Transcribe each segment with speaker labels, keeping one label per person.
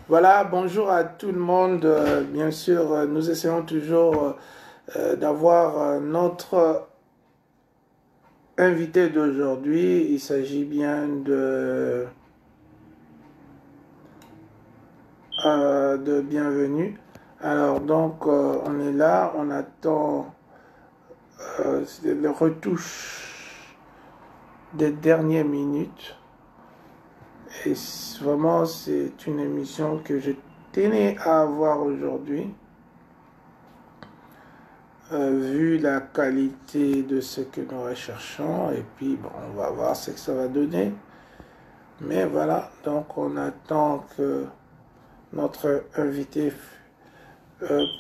Speaker 1: Voilà, bonjour à tout le monde. Bien sûr, nous essayons toujours d'avoir notre invité d'aujourd'hui. Il s'agit bien de Bienvenue. Alors, donc, on est là, on attend les retouches des dernières minutes. Et vraiment, c'est une émission que je tenais à avoir aujourd'hui. Vu la qualité de ce que nous recherchons, et puis bon, on va voir ce que ça va donner. Mais voilà, donc on attend que notre invité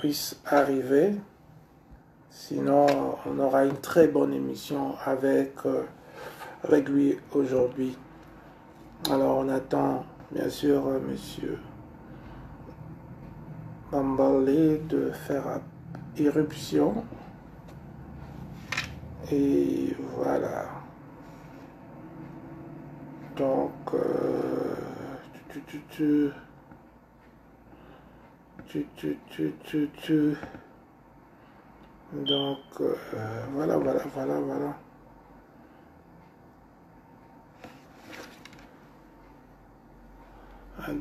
Speaker 1: puisse arriver. Sinon, on aura une très bonne émission avec lui aujourd'hui. Alors on attend bien sûr Monsieur Bambalé de faire irruption. Et voilà. Donc, donc, voilà.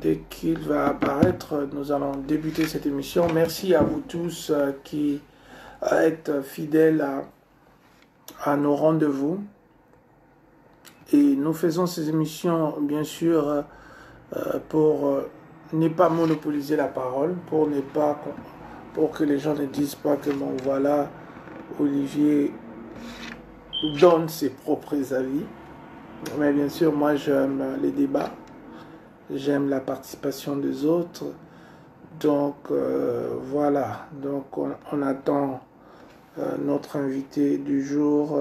Speaker 1: Dès qu'il va apparaître, nous allons débuter cette émission. Merci à vous tous qui êtes fidèles à nos rendez-vous. Et nous faisons ces émissions, bien sûr, pour ne pas monopoliser la parole, pour que les gens ne disent pas que bon voilà, Olivier donne ses propres avis. Mais bien sûr, moi j'aime les débats, j'aime la participation des autres. Donc voilà, donc on attend notre invité du jour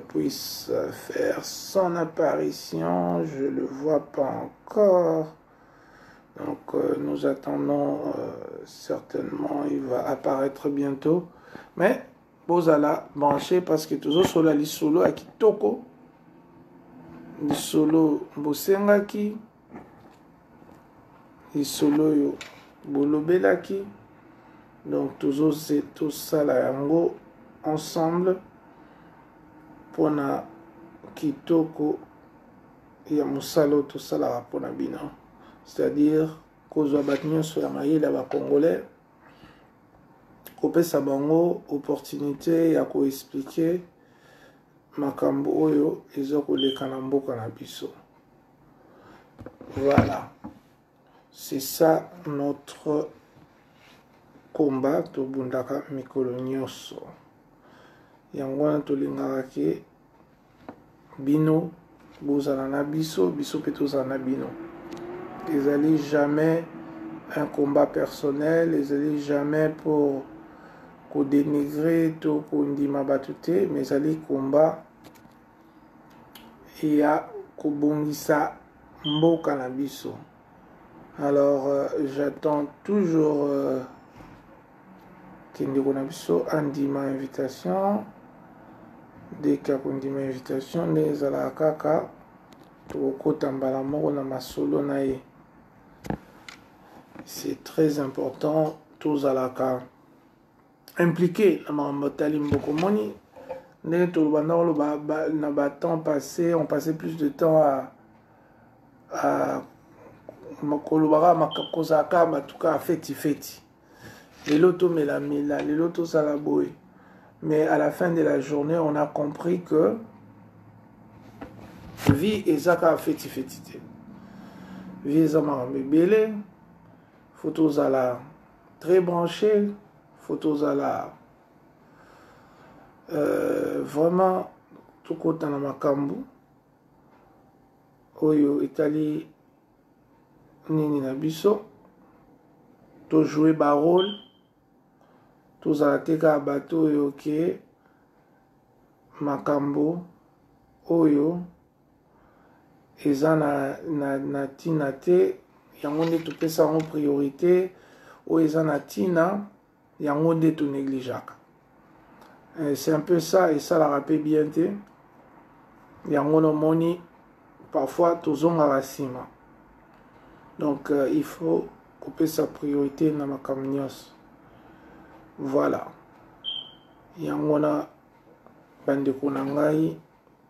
Speaker 1: puisse faire son apparition. Je ne le vois pas encore. Donc nous attendons certainement, il va apparaître bientôt. Mais bozala branché parce que toujours sur la lisolo à kitoko. Lisolo bosengaki. Lisolo yo bolobelaki. Donc toujours c'est tout ça là yango ensemble. Pona kitoko ya musalo tout ça là pona bino. C'est-à-dire kozwa bato nyonso ya mayele ya bacongolais kopesa bango opportunité ya koexplike makambo oyo eza koleka na mboka na biso. Voilà, c'est ça notre combat. Tobundaka mikolo nyonso yango wana tolingaka ke bino bozala na biso, biso pe tozala na bino. Ezali jamais un combat personnel, ezali jamais pour dénigrer to kondima bato te, mais ezali combat ya kobongisa mboka na biso. Alors j'attends toujours kendeko na biso andima invitation. Dès qu'il y a kondima invitation nde ezalaka kaka tokokota mbala moko na masolo na ye. C'est très important, tous à la cas impliqués dans Mamotali Mbokomoni. Dans temps passé, on passait plus de temps à Makolobara, Makakosaka, en tout cas à Feti. Les lotos Melamila, les lotos Salaboy. Mais à la fin de la journée, on a compris que vie est Zaka Feti. Vie est Zama Mbele. Photos à la très branchées, photos à la vraiment tout côté dans makambu oyo Italie nini na biso to jouer ba rôle tous à la teka bateau oyo ke makambu oyo eza na tina te. Yango nde topesa en priorité oyo eza na tina yango nde to négligeaka. C'est un peu ça et ça la rappelle bien te yango no moni parfois tozonga basima. Donc il faut couper sa priorité na makambo nyonso. Voilà. Yango na bandeko na ngai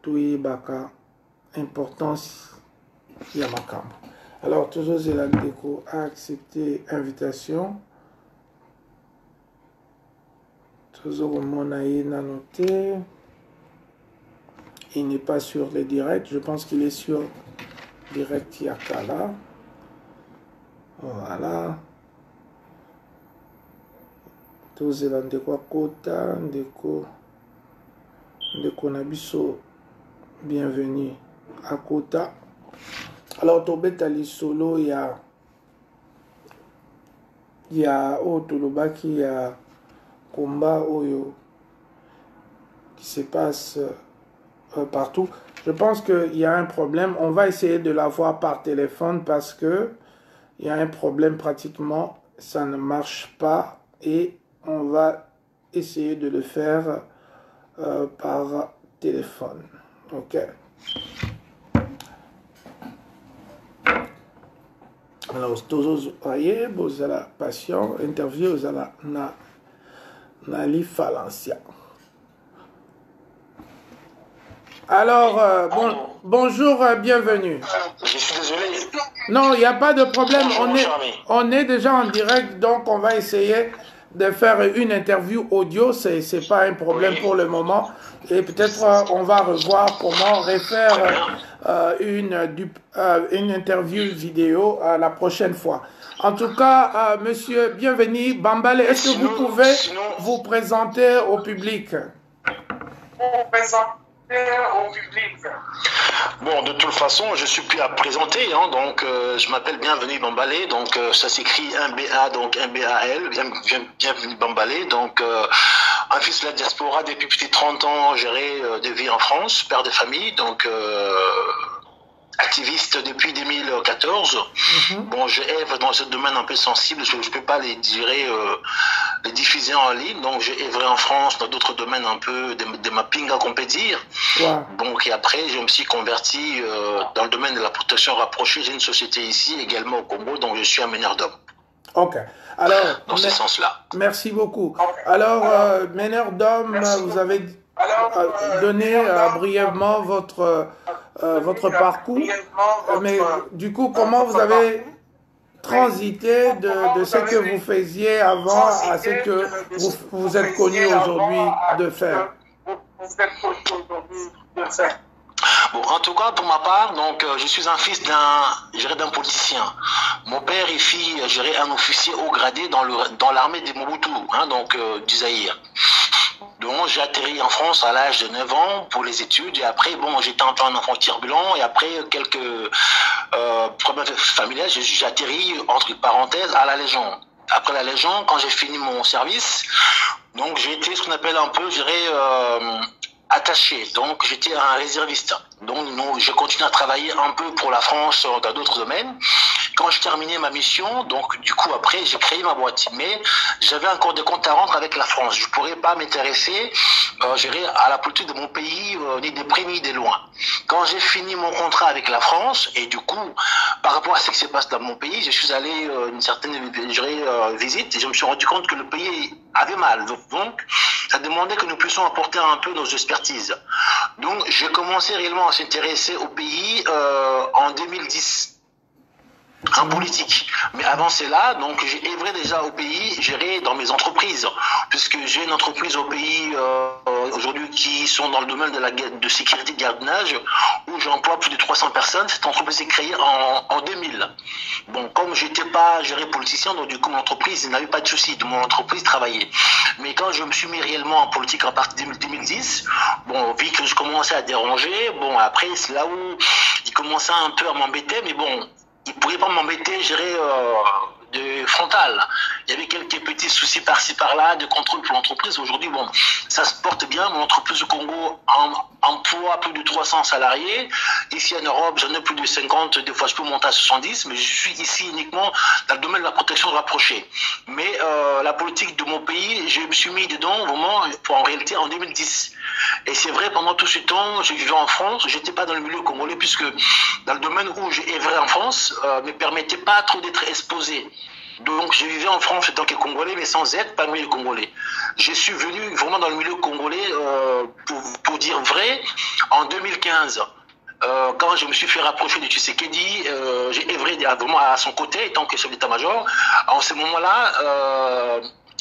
Speaker 1: toyebaka importance ya makambo. Alors toujours Zelandeko a accepté l'invitation. Toujours mona na noté. Il n'est pas sur les directs. Je pense qu'il est sur direct Yakala. Voilà. Tous les Ndeko Kota, Ndeko Nabiso, bienvenue à Kota. Alors, Tobeta Lisolo, il y a Otolobaki, il y a combat Oyo qui se passe partout. Je pense qu'il y a un problème. On va essayer de l'avoir par téléphone parce que il y a un problème pratiquement. Ça ne marche pas et on va essayer de le faire par téléphone. Ok. Alors, tous voyez, vous avez la passion, interview, vous avez Nali Falancia. Alors, bonjour, bienvenue.
Speaker 2: Je suis désolé.
Speaker 1: Non, il n'y a pas de problème.
Speaker 2: Bonjour,
Speaker 1: On est déjà en direct, donc on va essayer de faire une interview audio. C'est pas un problème pour le moment. Et peut-être on va revoir comment refaire une interview vidéo la prochaine fois. En tout cas, monsieur, bienvenue. Bambale, est-ce que vous pouvez vous présenter au public?
Speaker 2: Au public. Bon, de toute façon, je suis plus à présenter, hein, donc je m'appelle Bienvenue Bambalé, donc ça s'écrit MBA, donc MBAL, Bienvenue Bambalé, donc un fils de la diaspora depuis plus de 30 ans, géré des vies en France, père de famille, donc activiste depuis 2014. Bon, je œuvre dans ce domaine un peu sensible, je ne peux pas les diffuser en ligne, donc j'ai œuvré en France dans d'autres domaines un peu de mapping, qu'on peut dire. Donc, et après, je me suis converti dans le domaine de la protection rapprochée. J'ai une société ici, également au Congo, donc je suis un meneur d'hommes.
Speaker 1: Ok. Alors,
Speaker 2: dans ce sens-là.
Speaker 1: Merci beaucoup. Alors, meneur d'hommes, vous avez donné brièvement votre parcours, mais du coup, comment vous avez transité de ce que vous faisiez avant à ce que vous êtes connu aujourd'hui de faire?
Speaker 2: Bon, en tout cas, pour ma part, donc, je suis un fils d'un politicien. Mon père et fille, un officier haut gradé dans l'armée de Mobutu, hein, donc du Zaïre. Donc, j'ai atterri en France à l'âge de 9 ans pour les études. Et après, bon, j'étais un peu un enfant turbulent. Et après, quelques problèmes familiaux, j'ai atterri, entre parenthèses, à la Légion. Après la Légion, quand j'ai fini mon service, donc j'ai été ce qu'on appelle un peu, je dirais, attaché. Donc, j'étais un réserviste. Donc, je continue à travailler un peu pour la France dans d'autres domaines. Quand je terminais ma mission, donc du coup après j'ai créé ma boîte, mais j'avais encore des comptes à rendre avec la France. Je ne pourrais pas m'intéresser à la politique de mon pays, ni de près ni de loin. Quand j'ai fini mon contrat avec la France, et du coup, par rapport à ce qui se passe dans mon pays, je suis allé une certaine visite et je me suis rendu compte que le pays avait mal. Donc, ça demandait que nous puissions apporter un peu nos expertises. Donc, j'ai commencé réellement à s'intéresser au pays en 2010. En politique. Mais avant cela, donc j'ai œuvré déjà au pays, géré dans mes entreprises, puisque j'ai une entreprise au pays aujourd'hui qui sont dans le domaine de sécurité de gardiennage, où j'emploie plus de 300 personnes. Cette entreprise est créée en 2000. Bon, comme j'étais pas géré politicien, donc du coup mon entreprise n'avait pas de souci, mon entreprise travaillait. Mais quand je me suis mis réellement en politique en partie de 2010, bon, vu que je commençais à déranger, bon après c'est là où il commençait un peu à m'embêter, mais bon, il ne pourrait pas m'embêter, de frontal. Il y avait quelques petits soucis par-ci par-là de contrôle pour l'entreprise. Aujourd'hui, bon, ça se porte bien. Mon entreprise au Congo emploie plus de 300 salariés. Ici en Europe, j'en ai plus de 50, des fois je peux monter à 70, mais je suis ici uniquement dans le domaine de la protection rapprochée. Mais la politique de mon pays, je me suis mis dedans vraiment en réalité en 2010. Et c'est vrai, pendant tout ce temps, je vivais en France, j'étais pas dans le milieu congolais, puisque dans le domaine où j'ai œuvré en France, ne me permettait pas trop d'être exposé. Donc je vivais en France en tant que Congolais, mais sans être parmi les Congolais. Je suis venu vraiment dans le milieu congolais, pour dire vrai, en 2015. Quand je me suis fait rapprocher de Tshisekedi, j'ai œuvré vraiment à son côté, étant que chef d'état-major. En ce moment-là,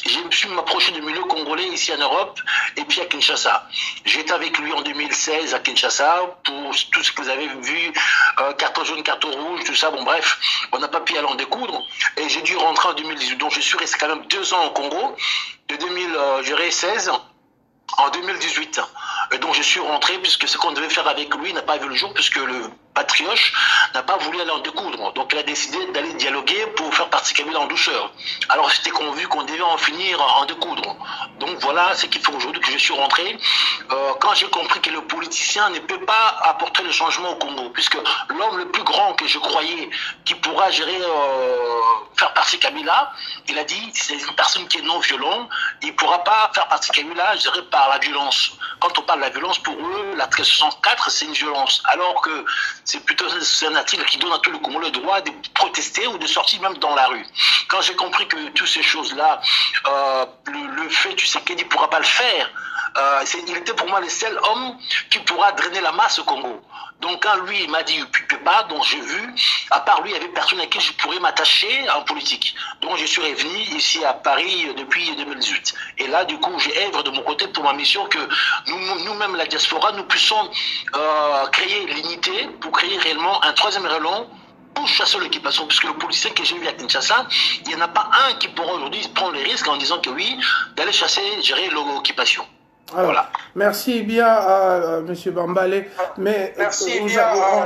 Speaker 2: je me suis approché du milieu congolais ici en Europe et puis à Kinshasa. J'étais avec lui en 2016 à Kinshasa pour tout ce que vous avez vu, carton jaune, carton rouge, tout ça. Bon bref, on n'a pas pu aller en découdre et j'ai dû rentrer en 2018. Donc je suis resté quand même 2 ans au Congo, de 2016 en 2018. Et donc je suis rentré puisque ce qu'on devait faire avec lui n'a pas vu le jour puisque le patrioche n'a pas voulu aller en découdre. Donc il a décidé d'aller dialoguer pour faire partie Kabila en douceur. Alors c'était convenu qu'on devait en finir en découdre. Donc voilà ce qu'il faut aujourd'hui que je suis rentré. Quand j'ai compris que le politicien ne peut pas apporter le changement au Congo, puisque l'homme le plus grand que je croyais qui pourra gérer, faire partie Kabila, il a dit c'est une personne qui est non violente, il ne pourra pas faire partie Kabila géré par la violence. Quand on parle de la violence, pour eux, l'article 64, c'est une violence. Alors que c'est plutôt un article qui donne à tout le Congo le droit de protester ou de sortir même dans la rue. Quand j'ai compris que toutes ces choses-là, le fait, tu sais, qu'il ne pourra pas le faire, il était pour moi le seul homme qui pourra drainer la masse au Congo. Donc quand lui il m'a dit il ne peut pas, donc j'ai vu, à part lui, il n'y avait personne à qui je pourrais m'attacher en politique. Donc je suis revenu ici à Paris depuis 2018. Et là, du coup, j'ai œuvré de mon côté pour ma mission que nous-mêmes, la diaspora, nous puissions créer l'unité pour créer réellement un troisième échelon pour chasser l'occupation, puisque le policier que j'ai eu à Kinshasa, il n'y en a pas un qui pourra aujourd'hui prendre les risques en disant que oui, d'aller chasser, gérer l'occupation.
Speaker 1: Alors, voilà. Merci bien à M. Bambale, mais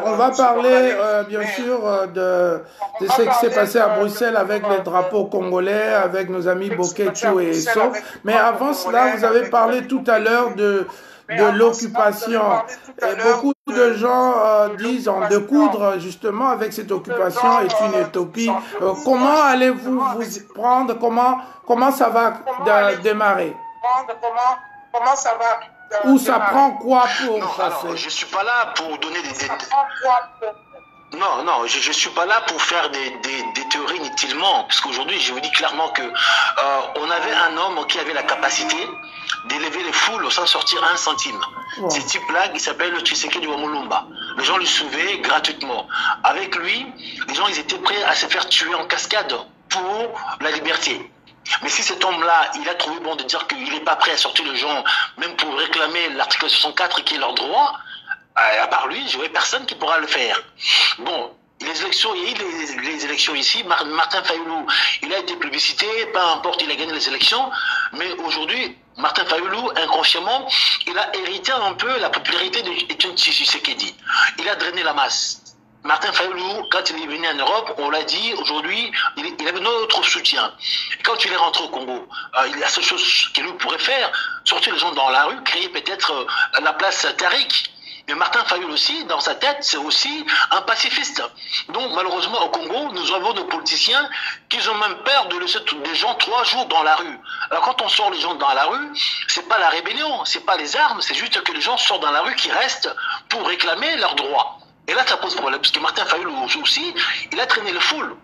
Speaker 1: on va parler bien sûr de ce qui s'est passé à Bruxelles avec les drapeaux congolais, avec nos amis Boketu et Eso. Mais avant cela, vous avez parlé tout à l'heure de l'occupation. Et beaucoup de gens disent en découdre justement avec cette occupation est une utopie. Comment allez-vous vous prendre? Comment ça va démarrer?
Speaker 3: Comment ça va?
Speaker 1: Ou ça prend quoi pour chasser?
Speaker 2: Alors, je ne suis pas là pour donner des... Non, je ne suis pas là pour faire des théories inutilement, parce qu'aujourd'hui, je vous dis clairement que on avait un homme qui avait la capacité d'élever les foules sans sortir un centime. Wow. Ce type-là, il s'appelle Tshisekedi Wamulumba. Les gens lui sauvaient gratuitement. Avec lui, les gens ils étaient prêts à se faire tuer en cascade pour la liberté. Mais si cet homme-là, il a trouvé bon de dire qu'il n'est pas prêt à sortir les gens, même pour réclamer l'article 64 qui est leur droit, à part lui, je vois personne qui pourra le faire. Bon, les élections, il y a eu les élections ici, Martin Fayoulou, il a été plébiscité, peu importe, il a gagné les élections, mais aujourd'hui, Martin Fayoulou, inconsciemment, il a hérité un peu la popularité d'Etienne Tshisekedi. Il a drainé la masse. Martin Fayoulou, quand il est venu en Europe, on l'a dit, aujourd'hui, il avait notre soutien. Et quand il est rentré au Congo, il y a cette chose qu'il pourrait faire, sortir les gens dans la rue, créer peut-être la place Tariq. Mais Martin Fayoulou aussi, dans sa tête, c'est aussi un pacifiste. Donc malheureusement, au Congo, nous avons des politiciens qui ont même peur de laisser des gens 3 jours dans la rue. Alors quand on sort les gens dans la rue, c'est pas la rébellion, c'est pas les armes, c'est juste que les gens sortent dans la rue qui restent pour réclamer leurs droits. Et là, ça pose problème, parce que Martin Fayoulou aussi, il a traîné le foule.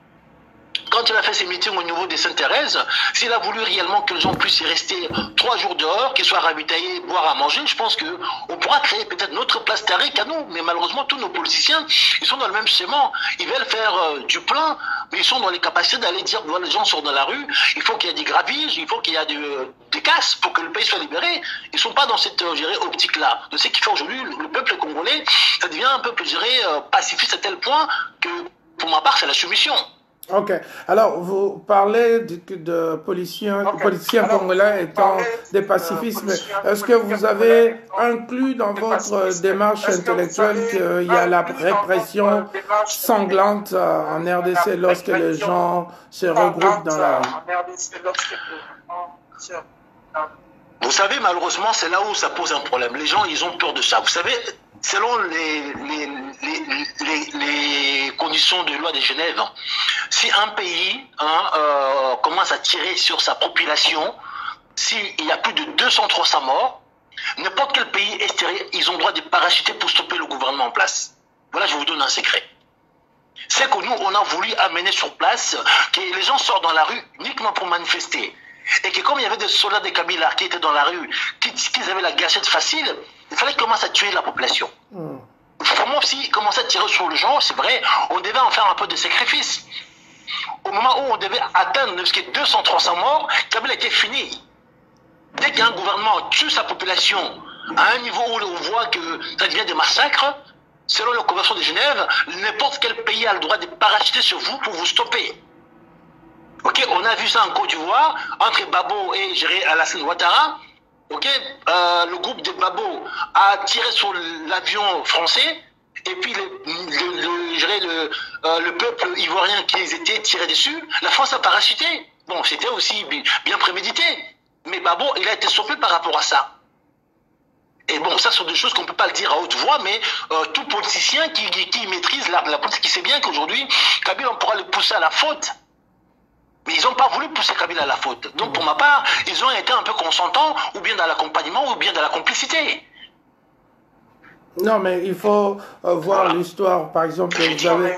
Speaker 2: Quand il a fait ses meetings au niveau des Sainte-Thérèse, s'il a voulu réellement que les gens puissent y rester 3 jours dehors, qu'ils soient ravitaillés, boire à manger, je pense qu'on pourra créer peut-être notre place Tariq à nous. Mais malheureusement, tous nos politiciens, ils sont dans le même schéma. Ils veulent faire du plein, mais ils sont dans les capacités d'aller dire, voilà, les gens sont dans la rue, il faut qu'il y ait des graviges, il faut qu'il y ait des casses pour que le pays soit libéré. Ils ne sont pas dans cette optique-là. De ce qui fait aujourd'hui, le peuple congolais, ça devient un peuple, pacifiste à tel point que, pour ma part, c'est la soumission.
Speaker 1: Ok. Alors, vous parlez de politiciens congolais étant des pacifistes. Est-ce que vous avez inclus dans votre démarche intellectuelle qu'il y a la répression sanglante en RDC lorsque les gens se regroupent dans la rue?
Speaker 2: Vous savez, malheureusement, c'est là où ça pose un problème. Les gens, ils ont peur de ça. Vous savez, selon les conditions de loi de Genève, si un pays commence à tirer sur sa population, s'il y a plus de 200-300 morts, n'importe quel pays extérieur, ils ont le droit de parachuter pour stopper le gouvernement en place. Voilà, je vous donne un secret. C'est que nous, on a voulu amener sur place que les gens sortent dans la rue uniquement pour manifester. Et que comme il y avait des soldats de Kabila qui étaient dans la rue, qui avaient la gâchette facile, il fallait commencer à tuer la population. Vraiment, si commencer à tirer sur les gens, c'est vrai, on devait en faire un peu de sacrifice. Au moment où on devait atteindre 200-300 morts, Kabila était fini. Dès qu'un gouvernement tue sa population à un niveau où on voit que ça devient des massacres, selon la Convention de Genève, n'importe quel pays a le droit de parachuter sur vous pour vous stopper. Ok, on a vu ça en Côte d'Ivoire, entre Babo et Alassane Ouattara. Ok, le groupe de Babo a tiré sur l'avion français, et puis le peuple ivoirien qui les était tiré dessus, la France a parachuté. Bon, c'était aussi bien prémédité. Mais Babo, il a été stoppé par rapport à ça. Et bon, ça sont des choses qu'on ne peut pas le dire à haute voix, mais tout politicien qui maîtrise la politique, qui sait bien qu'aujourd'hui, Kabila, on pourra le pousser à la faute. Mais ils n'ont pas voulu pousser Kabila à la faute. Donc pour ma part, ils ont été un peu consentants, ou bien dans l'accompagnement, ou bien dans la complicité.
Speaker 1: Non, mais il faut voir l'histoire. Par exemple,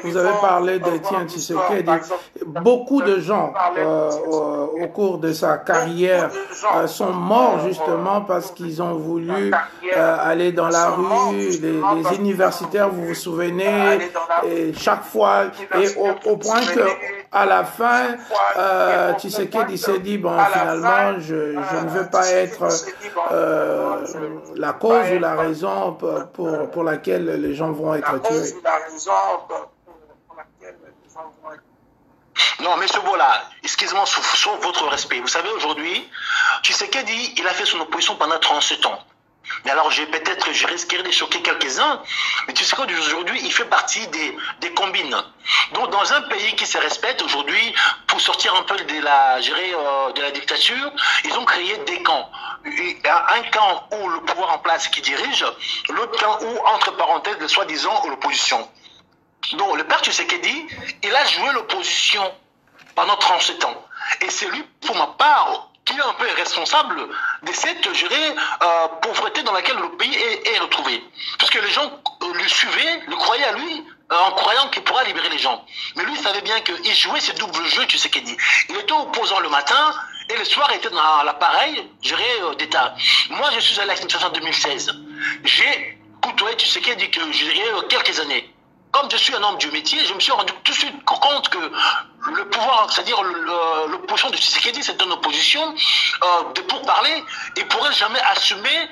Speaker 1: vous avez parlé d'Étienne Tshisekedi. Beaucoup de gens, au cours de sa carrière, sont morts justement parce qu'ils ont voulu aller dans la rue. Les universitaires, vous vous souvenez, et chaque fois, et au point que à la fin, Tshisekedi s'est dit, bon, finalement, je ne veux pas être la cause ou la raison pour laquelle les gens vont être tués.
Speaker 2: Non, mais ce mot-là, excusez-moi, sur votre respect. Vous savez, aujourd'hui, Tshisekedi, il a fait son opposition pendant 37 ans. Mais alors, je risquerais de choquer quelques-uns, mais tu sais qu'aujourd'hui, il fait partie des combines. Donc, dans un pays qui se respecte aujourd'hui, pour sortir un peu de la dictature, ils ont créé des camps. Un camp où le pouvoir en place qui dirige, l'autre camp où, entre parenthèses, le soi-disant l'opposition. Donc, le père Tshisekedi, il a joué l'opposition pendant 37 ans. Et c'est lui, pour ma part, qui est un peu responsable de cette pauvreté dans laquelle le pays est retrouvé. Parce que les gens le suivaient, le croyaient à lui, en croyant qu'il pourra libérer les gens. Mais lui, il savait bien qu'il jouait ce double jeu, tu sais qu'il dit. Il était opposant le matin, et le soir, il était dans l'appareil, d'État. Moi, je suis allé à Kinshasa en 2016. J'ai côtoyé, tu sais qu'il dit que quelques années. Comme je suis un homme du métier, je me suis rendu tout de suite compte que le pouvoir, c'est-à-dire l'opposition de Tshisekedi, c'est une opposition de pourparler. Il ne pourrait jamais assumer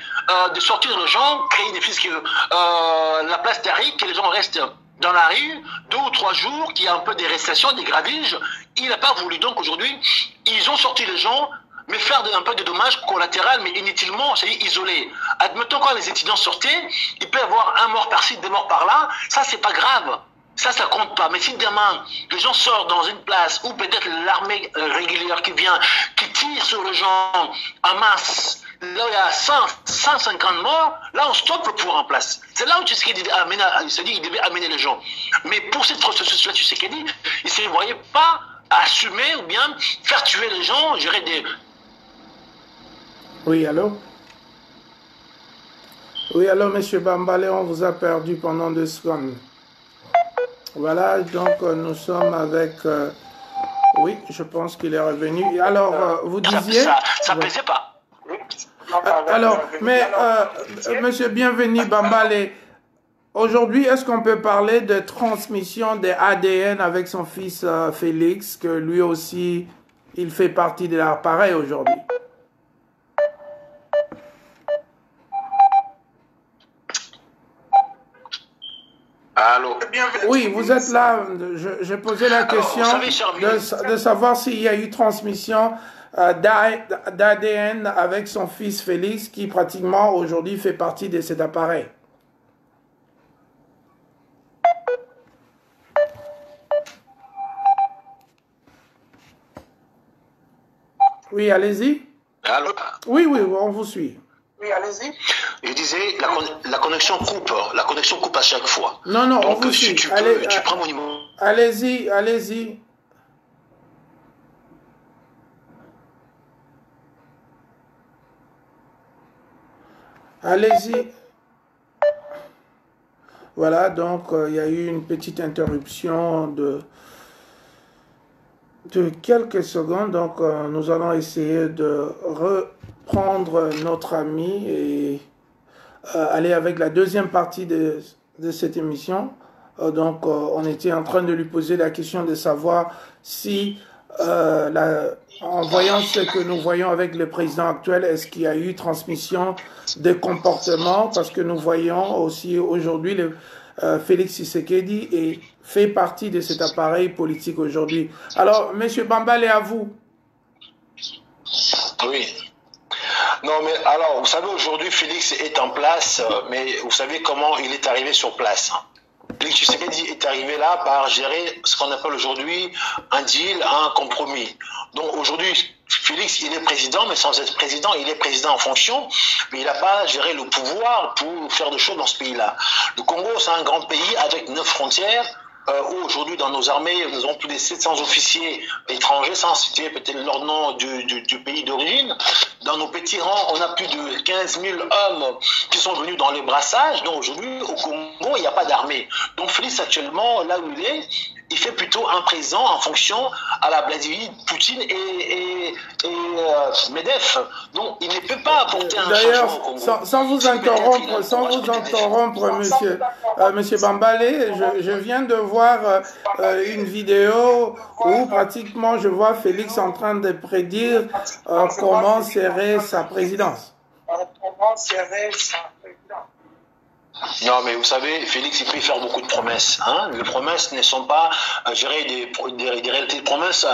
Speaker 2: de sortir les gens, créer des fiscs, la place d'Ari, que les gens restent dans la rue 2 ou 3 jours, qu'il y a un peu des restrictions, des gravages. Il n'a pas voulu. Donc aujourd'hui, ils ont sorti les gens, mais faire un peu de dommages collatéraux, mais inutilement, c'est isolé. Admettons, quand les étudiants sortaient, il peut y avoir un mort par-ci, 2 morts par-là, ça c'est pas grave, ça compte pas. Mais si demain, les gens sortent dans une place, ou peut-être l'armée régulière qui vient, qui tire sur les gens en masse, là il y a 150 morts, là on stoppe le pouvoir en place. C'est là où tu sais qu'il devait amener les gens. Mais pour cette processus-là, tu sais qu'il dit, il ne voyait pas assumer ou bien faire tuer les gens, gérer des...
Speaker 1: Oui, allô? Oui, allô, monsieur Bambale, on vous a perdu pendant 2 secondes. Voilà, donc nous sommes avec... oui, je pense qu'il est revenu. Alors, vous disiez...
Speaker 2: Ça pesait pas.
Speaker 1: Alors, mais, monsieur Bienvenu Bambale, aujourd'hui, est-ce qu'on peut parler de transmission des ADN avec son fils Félix, que lui aussi, il fait partie de l'appareil aujourd'hui?
Speaker 2: Allô?
Speaker 1: Oui, vous êtes là. Je posais la question de savoir s'il y a eu transmission d'ADN avec son fils Félix, qui pratiquement aujourd'hui fait partie de cet appareil. Oui, allez-y.
Speaker 2: Alors,
Speaker 1: Oui, oui, on vous suit.
Speaker 3: Oui, allez-y.
Speaker 2: je disais, la connexion coupe à chaque fois.
Speaker 1: Non, non, on
Speaker 2: Donc,
Speaker 1: vous
Speaker 2: si
Speaker 1: suit.
Speaker 2: tu
Speaker 1: Allez,
Speaker 2: peux, tu prends mon numéro.
Speaker 1: allez-y, allez-y. Allez-y. Voilà, donc il y a eu une petite interruption de quelques secondes. Donc nous allons essayer de reprendre notre ami et aller avec la deuxième partie de cette émission. Donc on était en train de lui poser la question de savoir si, en voyant ce que nous voyons avec le président actuel, est-ce qu'il y a eu transmission des comportements, parce que nous voyons aussi aujourd'hui Félix Tshisekedi et fait partie de cet appareil politique aujourd'hui. Alors, Monsieur Bambale, à vous.
Speaker 2: Oui. Non, mais alors, vous savez, aujourd'hui, Félix est en place, mais vous savez comment il est arrivé sur place. Félix Tshisekedi est arrivé là par gérer ce qu'on appelle aujourd'hui un deal, un compromis. Donc aujourd'hui, Félix, il est président, mais sans être président, il est président en fonction, mais il n'a pas géré le pouvoir pour faire des choses dans ce pays-là. Le Congo, c'est un grand pays avec 9 frontières, où aujourd'hui dans nos armées, nous avons plus de 700 officiers étrangers, sans citer peut-être leur nom du pays d'origine. Dans nos petits rangs, on a plus de 15 000 hommes qui sont venus dans les brassages. Donc aujourd'hui, au Congo, il n'y a pas d'armée. Donc Félix, actuellement, là où il fait plutôt un président en fonction à la Vladimir Poutine et Medvedev. Donc il ne peut pas apporter un changement au Congo.
Speaker 1: D'ailleurs, sans vous interrompre, monsieur Bambale, je viens de voir une vidéo où pratiquement je vois Félix en train de prédire comment serait sa présidence.
Speaker 3: Comment serait sa présidence?
Speaker 2: Non, mais vous savez, Félix, il peut faire beaucoup de promesses. Hein. Les promesses ne sont pas gérer des réalités de promesses.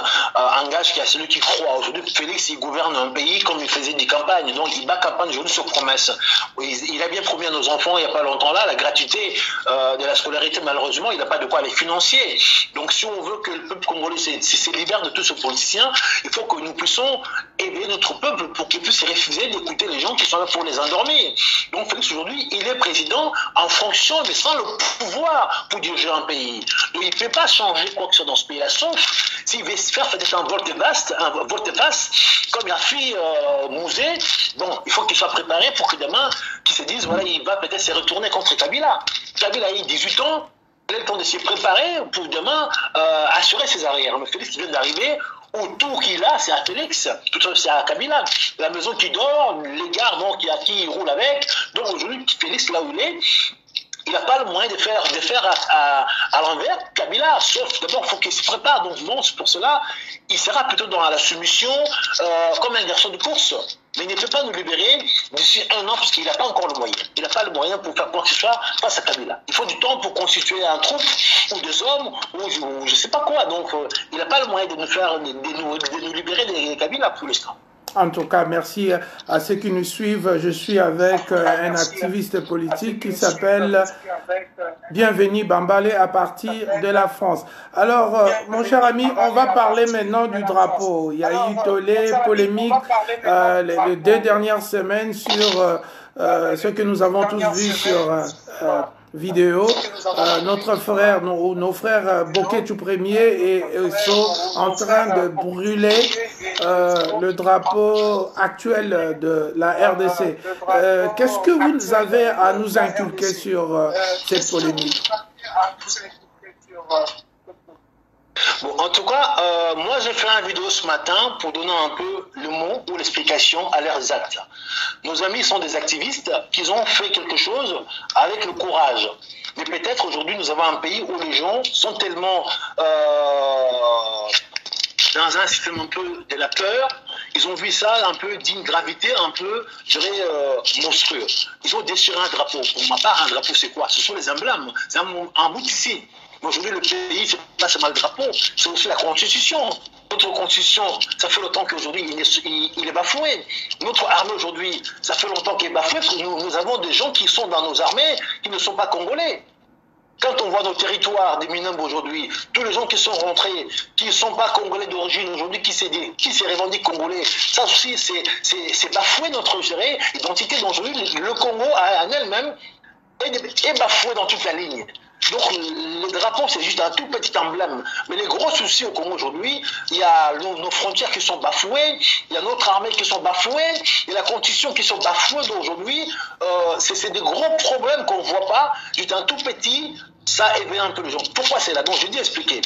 Speaker 2: Engage qu'il y a celui qui croit. Aujourd'hui, Félix, il gouverne un pays comme il faisait des campagnes. Donc, il bat campagne aujourd'hui sur promesses. Il a bien promis à nos enfants, il n'y a pas longtemps là, la gratuité de la scolarité. Malheureusement, il n'a pas de quoi les financer. Donc, si on veut que le peuple congolais se libère de tous ces politiciens, il faut que nous puissions aider notre peuple pour qu'il puisse refuser d'écouter les gens qui sont là pour les endormir. Donc, Félix, aujourd'hui, il est président en fonction, mais sans le pouvoir pour diriger un pays. Donc il ne peut pas changer quoi que ce soit dans ce pays-là, sauf s'il veut faire peut-être un volte-face, comme il a fait Mouzé. Bon, il faut qu'il soit préparé pour que demain, qu'il se dise, voilà, il va peut-être se retourner contre Kabila. Kabila a eu 18 ans, il a le temps de se préparer pour demain assurer ses arrières. Mais Félix vient d'arriver. Autour qu'il a, c'est à Félix, tout ça c'est à Kabila. La maison qui dort, les gars donc, qui il roule avec. Donc aujourd'hui, Félix, là où il n'a pas le moyen de faire à l'envers Kabila, sauf d'abord il faut qu'il se prépare. Donc bon, c'est pour cela, il sera plutôt dans la soumission comme un garçon de course. Mais il ne peut pas nous libérer d'ici 1 an parce qu'il n'a pas encore le moyen. Il n'a pas le moyen pour faire quoi que ce soit face à Kabila. Il faut du temps pour constituer un troupe ou des hommes ou je ne sais pas quoi. Donc il n'a pas le moyen de nous libérer de Kabila pour l'instant.
Speaker 1: En tout cas, merci à ceux qui nous suivent. Je suis avec un activiste politique qui s'appelle Bienvenu Bambale à partir de la France. Alors, mon cher ami, on va parler maintenant du drapeau. Il y a eu tollé, polémique les 2 dernières semaines sur ce que nous avons tous vu sur vidéo. Notre frère, nos frères Bokeh Premier et sont en train de brûler le drapeau actuel de la RDC. Qu'est-ce que vous avez à nous inculquer sur cette polémique?
Speaker 2: Bon, en tout cas, moi j'ai fait une vidéo ce matin pour donner un peu le mot ou l'explication à leurs actes. Nos amis sont des activistes qui ont fait quelque chose avec le courage. Mais peut-être aujourd'hui nous avons un pays où les gens sont tellement dans un système un peu de la peur. Ils ont vu ça un peu d'une gravité un peu, je dirais, monstrueux. Ils ont déchiré un drapeau. Pour ma part, un drapeau c'est quoi? Ce sont les emblèmes. C'est un bout ici. Aujourd'hui, le pays, c'est pas seulement le drapeau, c'est aussi la Constitution. Notre Constitution, ça fait longtemps qu'aujourd'hui, il est bafoué. Notre armée, aujourd'hui, ça fait longtemps qu'elle est bafouée, parce que nous avons des gens qui sont dans nos armées, qui ne sont pas congolais. Quand on voit nos territoires des Minembwe aujourd'hui, tous les gens qui sont rentrés, qui ne sont pas congolais d'origine aujourd'hui, qui se revendiquent congolais, ça aussi, c'est bafouer notre identité. Aujourd'hui, le Congo en elle-même est bafoué dans toute la ligne. Donc le drapeau, c'est juste un tout petit emblème. Mais les gros soucis au Congo aujourd'hui, il y a nos frontières qui sont bafouées, il y a notre armée qui sont bafouées, il y a la constitution qui sont bafouées d'aujourd'hui. C'est des gros problèmes qu'on ne voit pas. Juste un tout petit, ça éveille un peu les gens. Pourquoi c'est là? Donc je dis expliquer.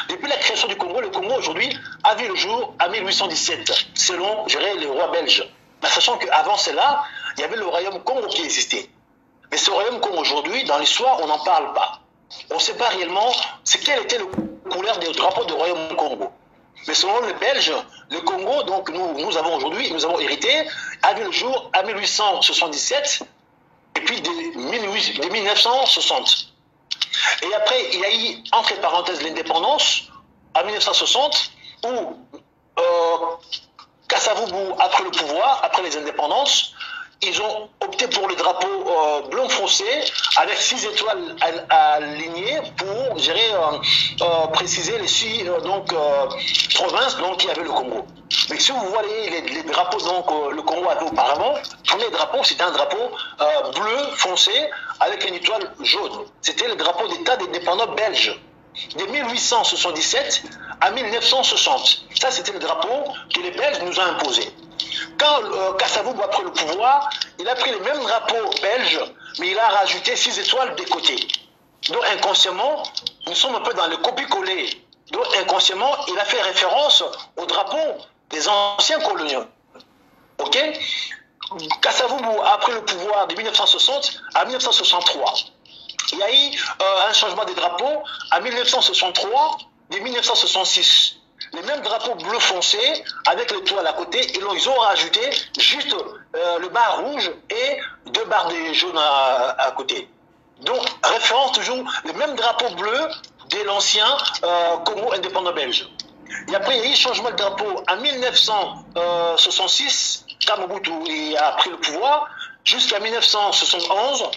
Speaker 2: Depuis la création du Congo, le Congo aujourd'hui a vu le jour en 1817, selon, je dirais, les rois belges. Mais sachant qu'avant cela, il y avait le royaume Congo qui existait. Mais ce royaume Congo aujourd'hui, dans l'histoire, on n'en parle pas. On ne sait pas réellement quelle était la couleur des drapeaux du royaume Congo. Mais selon les Belges, le Congo, donc nous avons aujourd'hui, nous avons hérité, a vu le jour en 1877 et puis de 1960. Et après, il y a eu, entre parenthèses, l'indépendance en 1960, où Kasavubu a pris le pouvoir, après les indépendances. Ils ont opté pour le drapeau bleu foncé avec 6 étoiles alignées pour préciser les 6 provinces qui avaient le Congo. Mais si vous voyez les drapeaux le Congo avait auparavant, le premier drapeau c'était un drapeau bleu foncé avec une étoile jaune. C'était le drapeau d'État des dépendants belges de 1877 à 1960. Ça c'était le drapeau que les Belges nous ont imposé. Quand Kasavubu a pris le pouvoir, il a pris le même drapeau belge, mais il a rajouté 6 étoiles des côtés. Donc inconsciemment, nous sommes un peu dans le copier-coller. Donc inconsciemment, il a fait référence au drapeau des anciens coloniaux. Ok? Kasavubu a pris le pouvoir de 1960 à 1963. Il y a eu un changement des drapeaux en 1963 de 1966. Les mêmes drapeaux bleu foncé avec l'étoile à côté, et ils ont rajouté juste le bar rouge et 2 barres de jaune à côté. Donc, référence toujours les mêmes drapeaux bleus de l'ancien Congo indépendant belge. Et après, il y a eu changement de drapeau en 1966, quand Mobutu a pris le pouvoir, jusqu'à 1971.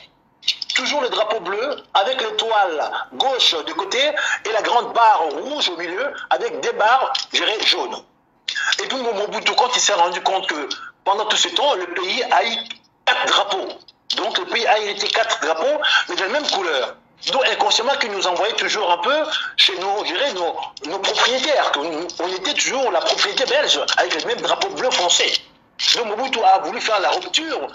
Speaker 2: Toujours le drapeau bleu avec l'étoile gauche de côté et la grande barre rouge au milieu avec des barres jaunes. Et puis Mobutu, quand il s'est rendu compte que pendant tout ce temps, le pays a eu 4 drapeaux. Donc le pays a hérité 4 drapeaux, mais de la même couleur. Donc inconsciemment, qu'il nous envoyait toujours un peu chez nos propriétaires. On était toujours la propriété belge avec les mêmes drapeaux bleu foncé. Donc Mobutu a voulu faire la rupture,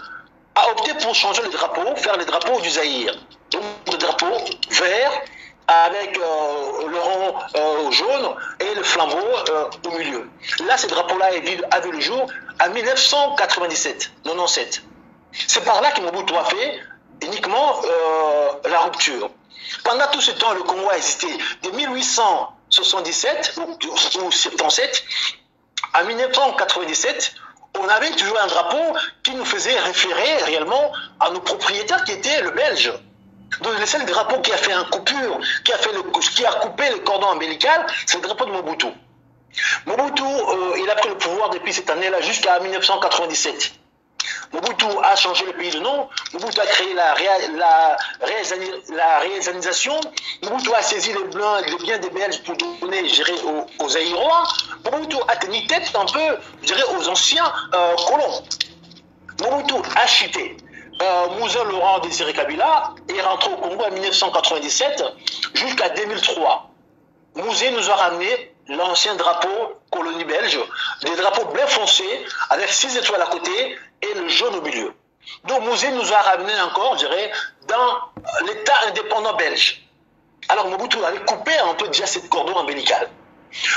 Speaker 2: a opté pour changer le drapeau, faire les drapeaux du Zaïre. Donc le drapeau vert avec le rond jaune et le flambeau au milieu. Là, ce drapeau-là a vu le jour en 1997. C'est par là que Mobutu a fait uniquement la rupture. Pendant tout ce temps, le Congo a existé de 1877 ou 77 à 1997. On avait toujours un drapeau qui nous faisait référer réellement à nos propriétaires qui étaient le Belge. Donc le seul drapeau qui a fait une coupure, qui a coupé le cordon ombilical, c'est le drapeau de Mobutu. Mobutu, il a pris le pouvoir depuis cette année-là jusqu'à 1997. Mobutu a changé le pays de nom, Mobutu a créé la réalisation, Mobutu a saisi les biens des Belges pour donner aux Zaïrois, Mobutu a tenu tête un peu aux anciens colons. Mobutu a chuté. Moussa Laurent Désiré Kabila est rentré au Congo en 1997 jusqu'à 2003. Moussa nous a ramené l'ancien drapeau colonie belge, des drapeaux bleu foncé avec 6 étoiles à côté et le jaune au milieu. Donc Moussa nous a ramené encore, dans l'État indépendant belge. Alors Mobutu avait coupé un peu déjà cette cordon ombilical.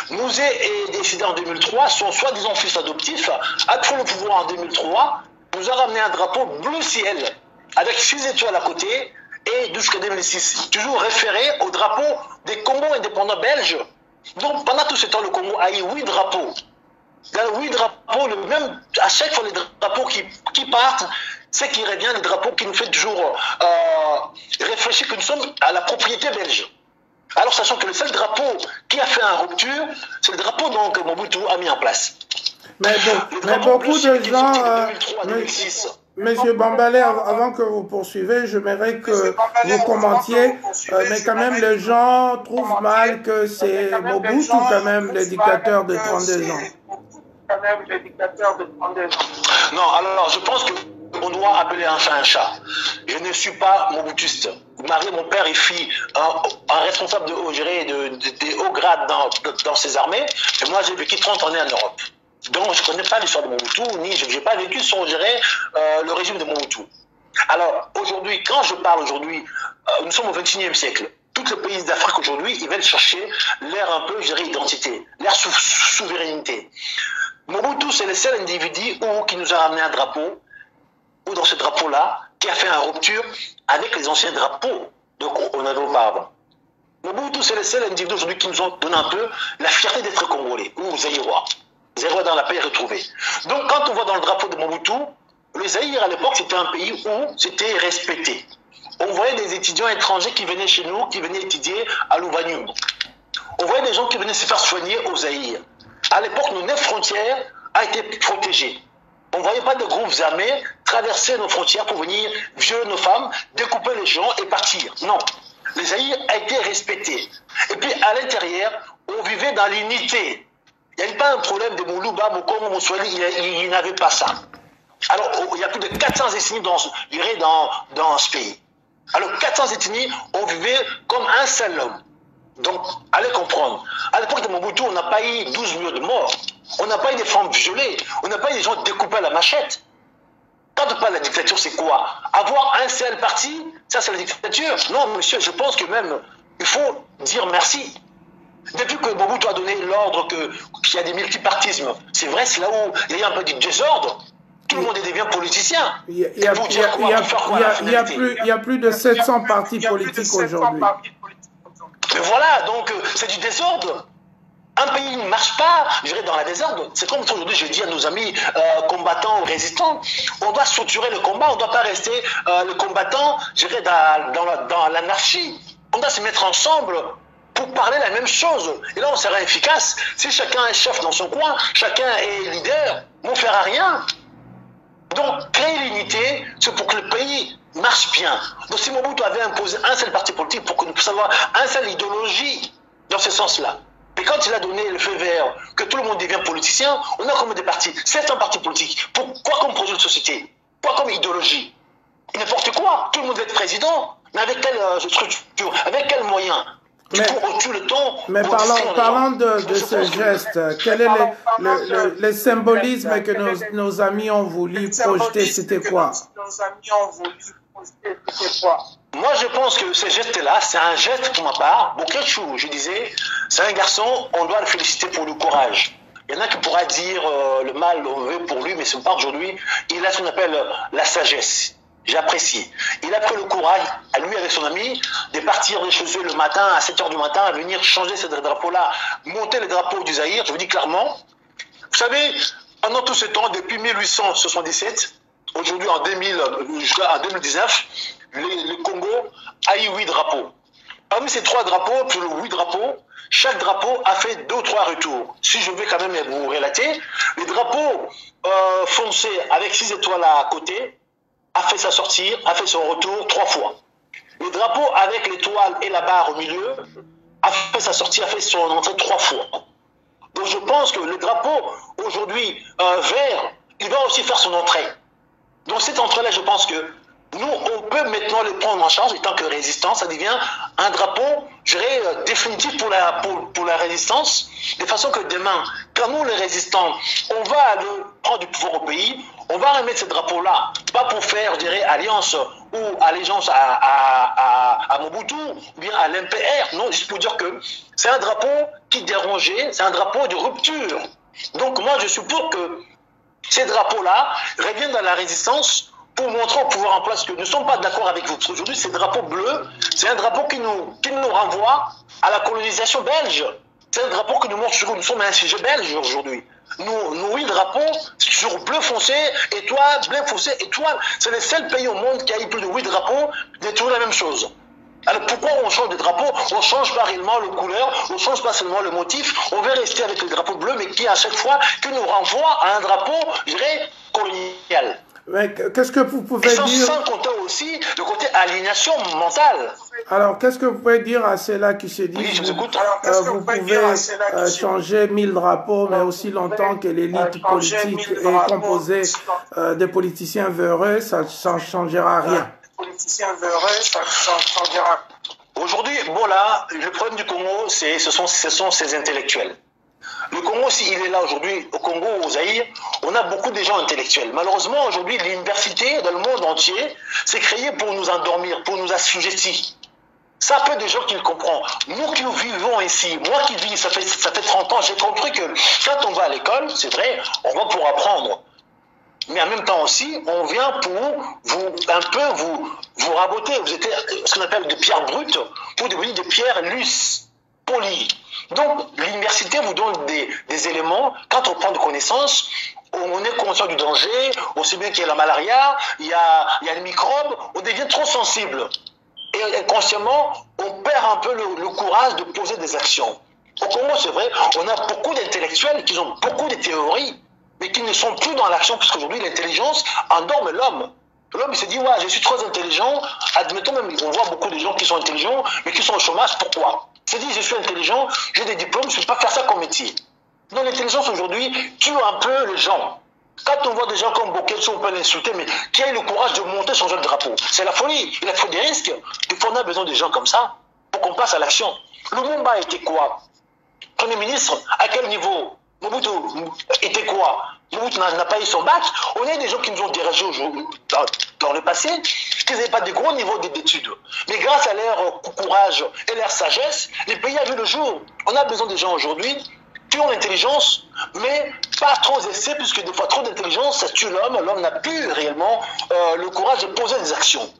Speaker 2: Moussa est décédé en 2003, son soi-disant fils adoptif a pris le pouvoir en 2003, nous a ramené un drapeau bleu ciel avec 6 étoiles à côté et jusqu'à 2006, toujours référé au drapeau des Congo indépendants belges. Donc pendant tout ce temps, le Congo a eu 8 drapeaux. Dans les 8 drapeaux, à chaque fois les drapeaux qui partent, c'est qui revient les drapeaux qui nous fait toujours réfléchir que nous sommes à la propriété belge. Alors sachant que le seul drapeau qui a fait une rupture, c'est le drapeau que Mobutu a mis en place.
Speaker 1: Mais beaucoup de gens... Monsieur Bambalé, avant que vous poursuivez, j'aimerais que vous commentiez, mais quand même les gens trouvent mal que c'est Mobutu quand même le dictateur de 32 ans.
Speaker 2: Non, alors je pense qu'on doit appeler un chat un chat. Je ne suis pas mobutiste. Mon père est un responsable de hauts grades dans ses armées, et moi j'ai vécu 30 années en Europe. Donc je ne connais pas l'histoire de Mobutu, ni je n'ai pas vécu le régime de Mobutu. Alors aujourd'hui, quand je parle aujourd'hui, nous sommes au XXIe siècle. Tous les pays d'Afrique aujourd'hui, ils veulent chercher l'air un peu, je dirais, identité, l'air souveraineté. Mobutu, c'est le seul individu qui nous a ramené un drapeau, ou dans ce drapeau-là, qui a fait une rupture avec les anciens drapeaux qu'on avait auparavant. Mobutu, c'est le seul individu aujourd'hui qui nous a donné un peu la fierté d'être Congolais, ou Zaïrois. Zaïrois dans la paix retrouvée. Donc, quand on voit dans le drapeau de Mobutu, le Zaïre, à l'époque, c'était un pays où c'était respecté. On voyait des étudiants étrangers qui venaient chez nous, qui venaient étudier à Louvanium. On voyait des gens qui venaient se faire soigner au Zaïre. À l'époque, nos 9 frontières ont été protégées. On ne voyait pas de groupes armés traverser nos frontières pour venir violer nos femmes, découper les gens et partir. Non. Le Zaïre a été respecté. Et puis, à l'intérieur, on vivait dans l'unité. Il n'y avait pas un problème de Moulouba, Mokongo, Moussouali, il n'y avait pas ça. Alors, il y a plus de 400 ethnies dans ce pays. Alors, 400 ethnies, on vivait comme un seul homme. Donc, allez comprendre. À l'époque de Mobutu, on n'a pas eu 12 millions de morts. On n'a pas eu des femmes violées. On n'a pas eu des gens découpés à la machette. Quand on parle de la dictature, c'est quoi? Avoir un seul parti, ça c'est la dictature? Non, monsieur, je pense que même, il faut dire merci. Depuis que Mobutu a donné l'ordre qu'il y a des multipartismes, c'est vrai, c'est là où il y a un peu de désordre. Tout le monde devient politicien.
Speaker 1: Il y a plus de 700 partis politiques aujourd'hui.
Speaker 2: Mais voilà, donc c'est du désordre. Un pays ne marche pas, je dirais, dans la désordre. C'est comme aujourd'hui, je dis à nos amis combattants ou résistants, on doit structurer le combat, on ne doit pas rester le combattant, je dirais, dans l'anarchie. On doit se mettre ensemble pour parler la même chose. Et là, on sera efficace. Si chacun est chef dans son coin, chacun est leader, on ne fera rien. Donc, créer l'unité, c'est pour que le pays marche bien. Donc, si Mobutu avait imposé un seul parti politique pour que nous puissions avoir un seul idéologie dans ce sens-là, et quand il a donné le feu vert, que tout le monde devient politicien, on a comme des partis, 700 partis politiques. Pourquoi comme projet de société? Quoi comme idéologie? N'importe quoi. Tout le monde veut être président. Mais avec quelle structure? Avec quels moyens?
Speaker 1: Mais parlant de ce geste, quel est le symbolisme que nos amis ont voulu projeter? C'était quoi?
Speaker 2: Moi, je pense que ce geste-là, c'est un geste pour ma part. Bokechou, je disais, c'est un garçon, on doit le féliciter pour le courage. Il y en a qui pourra dire le mal, on veut pour lui, mais ce n'est pas aujourd'hui. Il a ce qu'on appelle la sagesse. J'apprécie. Il a pris le courage, à lui avec son ami, de partir de chez eux le matin, à 7 h du matin, à venir changer ce drapeau-là, monter le drapeau du Zaïre. Je vous dis clairement, vous savez, pendant tout ce temps, depuis 1877, aujourd'hui jusqu'à 2019, le Congo a eu 8 drapeaux. Parmi ces 3 drapeaux, sur les 8 drapeaux, chaque drapeau a fait 2 ou 3 retours. Si je vais quand même vous relater, le drapeau foncé avec 6 étoiles à côté a fait sa sortie, a fait son retour 3 fois. Le drapeau avec l'étoile et la barre au milieu a fait sa sortie, a fait son entrée 3 fois. Donc je pense que le drapeau aujourd'hui vert, il va aussi faire son entrée. Donc cette entrée-là, je pense que nous, on peut maintenant le prendre en charge, et tant que résistance, ça devient un drapeau, je dirais, définitif pour la résistance, de façon que demain, quand nous, les résistants, on va prendre du pouvoir au pays, on va remettre ce drapeau-là, pas pour faire, je dirais, alliance ou allégeance à Mobutu, ou bien à l'MPR, non, juste pour dire que c'est un drapeau qui dérangeait, c'est un drapeau de rupture. Donc moi, je suis pour que ces drapeaux-là reviennent dans la résistance, pour montrer au pouvoir en place que nous ne sommes pas d'accord avec vous. Aujourd'hui, ce drapeau bleu, c'est un drapeau qui nous renvoie à la colonisation belge. C'est un drapeau qui nous montre que nous sommes un sujet belge aujourd'hui. Nous, 8 drapeaux, sur bleu foncé, étoile, bleu foncé, étoile. C'est le seul pays au monde qui a eu plus de 8 drapeaux, de toujours la même chose. Alors pourquoi on change de drapeau? On ne change pas réellement le couleur, on ne change pas seulement le motif, on veut rester avec le drapeau bleu, mais qui à chaque fois, qui nous renvoie à un drapeau, je dirais, colonial.
Speaker 1: Mais qu'est-ce que vous pouvez
Speaker 2: sans,
Speaker 1: dire?
Speaker 2: Sans compter aussi le côté aliénation mentale.
Speaker 1: Alors, qu'est-ce que vous pouvez dire à ceux-là qui se disent
Speaker 2: Oui, je vous écoute.
Speaker 1: vous pouvez changer 1000 drapeaux, mais aussi longtemps que l'élite politique est composée des politiciens véreux, ça ne changera rien.
Speaker 2: Aujourd'hui, bon là, le problème du Congo, ce sont ces intellectuels. Le Congo, s'il est là aujourd'hui, au Congo, au Zaïre, on a beaucoup de gens intellectuels. Malheureusement, aujourd'hui, l'université dans le monde entier s'est créée pour nous endormir, pour nous assujettir. Ça peut des gens qui le comprennent. Nous qui vivons ici, moi qui vis, ça fait 30 ans, j'ai compris que quand on va à l'école, c'est vrai, on va pour apprendre. Mais en même temps aussi, on vient pour vous raboter. Vous êtes ce qu'on appelle des pierres brutes pour devenir des pierres lisses, polies. Donc, l'université vous donne des éléments. Quand on prend de connaissances, on est conscient du danger, on sait bien qu'il y a la malaria, il y a les microbes, on devient trop sensible. Et inconsciemment, on perd un peu le courage de poser des actions. Au Congo, c'est vrai, on a beaucoup d'intellectuels qui ont beaucoup de théories, mais qui ne sont plus dans l'action, puisqu'aujourd'hui, l'intelligence endorme l'homme. L'homme, il se dit, ouais, je suis trop intelligent. Admettons même, on voit beaucoup de gens qui sont intelligents, mais qui sont au chômage. Pourquoi? Il se dit, je suis intelligent, j'ai des diplômes, je ne peux pas faire ça comme métier. Donc l'intelligence aujourd'hui tue un peu les gens. Quand on voit des gens comme Boketsu, on peut l'insulter, mais qui a eu le courage de monter son jeune drapeau? C'est la folie, il a pris des risques. Il faut on a besoin de gens comme ça pour qu'on passe à l'action. Lumumba était quoi? Premier ministre, à quel niveau? Mobutu était quoi? Mobutu n'a pas eu son bac. On a des gens qui nous ont dirigés dans le passé, qui n'avaient pas de gros niveaux d'études. Mais grâce à leur courage et leur sagesse, les pays ont vu le jour. On a besoin des gens aujourd'hui qui ont l'intelligence, mais pas trop essais, puisque des fois trop d'intelligence, ça tue l'homme. L'homme n'a plus réellement le courage de poser des actions.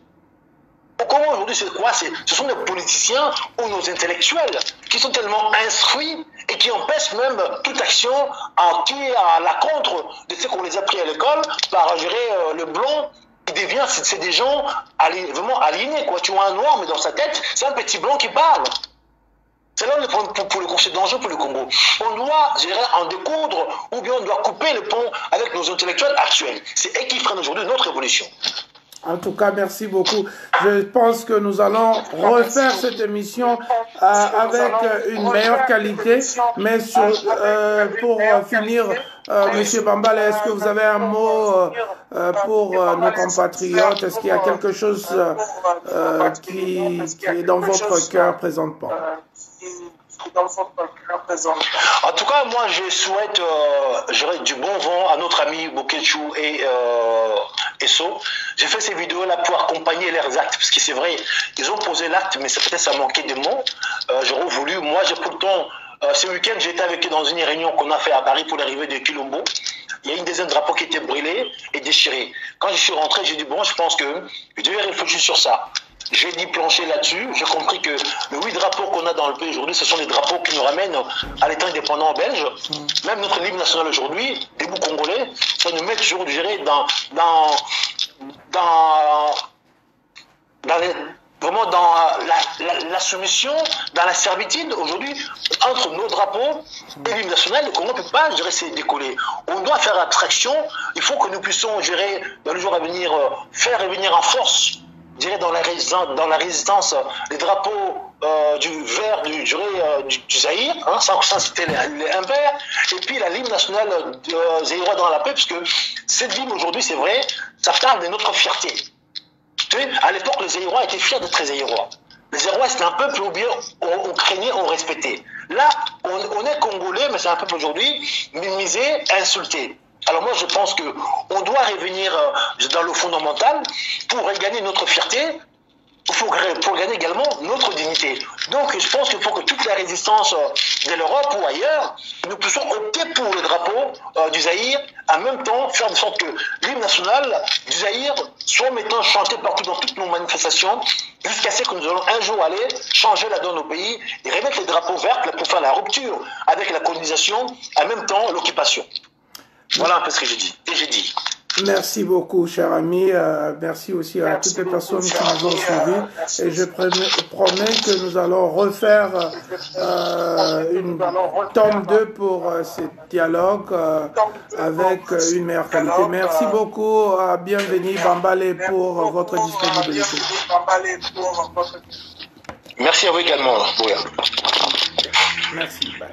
Speaker 2: Comment aujourd'hui, c'est quoi? Ce sont des politiciens ou nos intellectuels qui sont tellement instruits et qui empêchent même toute action qui est à la contre de ce qu'on les a pris à l'école par, je dirais, le blanc. C'est des gens vraiment aliénés, quoi. Tu vois un noir, mais dans sa tête, c'est un petit blanc qui parle. C'est là pour le conseil d'enjeu pour le Congo. On doit, je dirais, en découdre, ou bien on doit couper le pont avec nos intellectuels actuels. C'est eux qui freinent aujourd'hui notre évolution.
Speaker 1: En tout cas, merci beaucoup. Je pense que nous allons refaire cette émission avec une meilleure qualité. Mais pour finir, Monsieur Bambale, est-ce que vous avez un mot pour nos compatriotes? Est-ce qu'il y a quelque chose qui est dans votre cœur présentement?
Speaker 2: En tout cas, moi, je souhaite du bon vent à notre ami Boketsu et Esso. J'ai fait ces vidéos-là pour accompagner leurs actes, parce que c'est vrai, ils ont posé l'acte, mais peut-être ça manquait de mots. J'aurais voulu, moi, j'ai pourtant, ce week-end, j'étais avec eux dans une réunion qu'on a fait à Paris pour l'arrivée de Quilombo. Il y a une dizaine de drapeaux qui étaient brûlés et déchirés. Quand je suis rentré, j'ai dit, bon, je pense que je devais réfléchir sur ça. J'ai dit plancher là-dessus, j'ai compris que les 8 drapeaux qu'on a dans le pays aujourd'hui, ce sont des drapeaux qui nous ramènent à l'État indépendant belge. Même notre livre national aujourd'hui, debout congolais, ça nous met toujours, je dirais, vraiment dans la soumission, dans la servitude aujourd'hui, entre nos drapeaux et l'hymne national. Le Congo ne peut pas, je dirais, se décoller. On doit faire abstraction, il faut que nous puissions, je dirais, dans le jour à venir, faire revenir en force, je dirais, dans la résistance, les drapeaux du vert du Zaïre, hein, sans citer un vert, et puis la ligne nationale zaïrois dans la paix, puisque cette ligne aujourd'hui, c'est vrai, ça parle de notre fierté. Tu sais, à l'époque, les Zaïrois étaient fiers d'être Zaïrois. Les Zaïrois, c'était un peuple où bien on craignait, on respectait. Là, on est Congolais, mais c'est un peuple aujourd'hui minimisé, insulté. Alors moi, je pense qu'on doit revenir dans le fondamental pour regagner notre fierté, pour gagner également notre dignité. Donc je pense qu'il faut que toute la résistance de l'Europe ou ailleurs, nous puissions opter pour le drapeau du Zaïre, en même temps faire de sorte que l'hymne national du Zaïre soit maintenant chanté partout dans toutes nos manifestations, jusqu'à ce que nous allons un jour aller changer la donne au pays et remettre les drapeaux verts pour faire la rupture avec la colonisation, en même temps l'occupation. Voilà un peu ce que j'ai dit. Et j'ai dit.
Speaker 1: Merci beaucoup, cher ami. Merci aussi à toutes les personnes qui nous ont suivis. Et je promets que nous allons refaire une tome 2 pour ce dialogue avec une meilleure qualité. Merci beaucoup. Bienvenue, Bambale, pour votre disponibilité.
Speaker 2: Merci à vous également, Bouya.
Speaker 1: Merci. Bye.